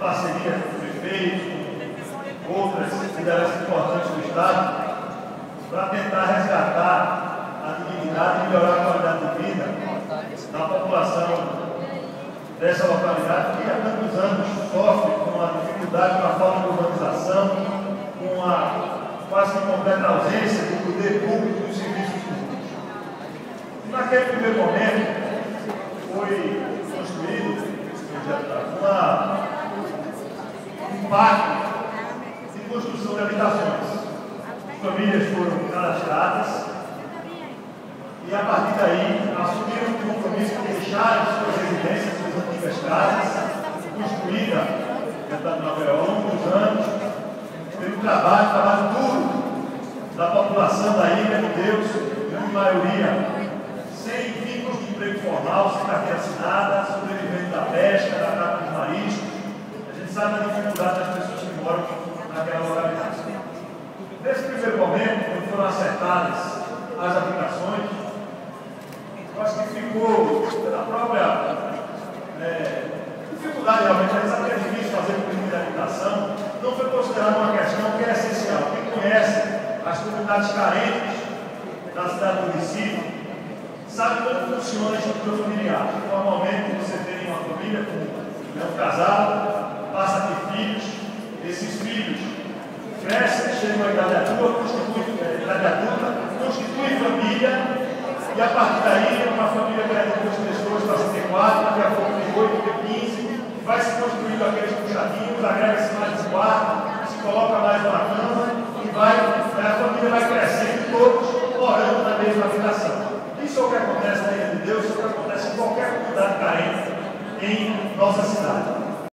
parceria com o prefeito, com outras lideranças importantes do Estado, para tentar resgatar a dignidade e melhorar a qualidade de vida da população dessa localidade que há tantos anos sofre com a dificuldade, com a falta de urbanização, com a quase que completa ausência do poder público dos serviços públicos. Naquele primeiro momento, foi construído um pacto de construção de habitações. Famílias foram cadastradas e, a partir daí, assumiram o compromisso de deixar suas residências, suas antigas casas, construída na Maior, ao longo dos anos, pelo trabalho duro da população da Ilha de Deus, grande maioria, sem vínculos de emprego formal, sem carteira assinada, sobrevivendo da pesca, da caça dos mariscos. A gente sabe da dificuldade das pessoas que moram naquela localidade. Nesse primeiro momento, quando foram acertadas as aplicações, eu acho que ficou pela própria dificuldade realmente, mas sabe que é difícil fazer política de habitação, não foi considerada uma questão que é essencial. Quem conhece as comunidades carentes da cidade do município sabe como funciona a estrutura familiar. Normalmente você tem uma família com um casal, passa a ter filhos, esses filhos crescem, chegam à idade adulta, constituem família, e a partir daí uma família que era de 2 pessoas passa a ter 4, daqui a pouco tem 8, tem 15, vai se construindo aqueles puxadinhos, agrega-se mais um quarto, se coloca mais uma cama e a família vai crescendo, todos morando na mesma habitação. Isso é o que acontece na Ilha de Deus, isso é o que acontece em qualquer comunidade carente em nossa cidade.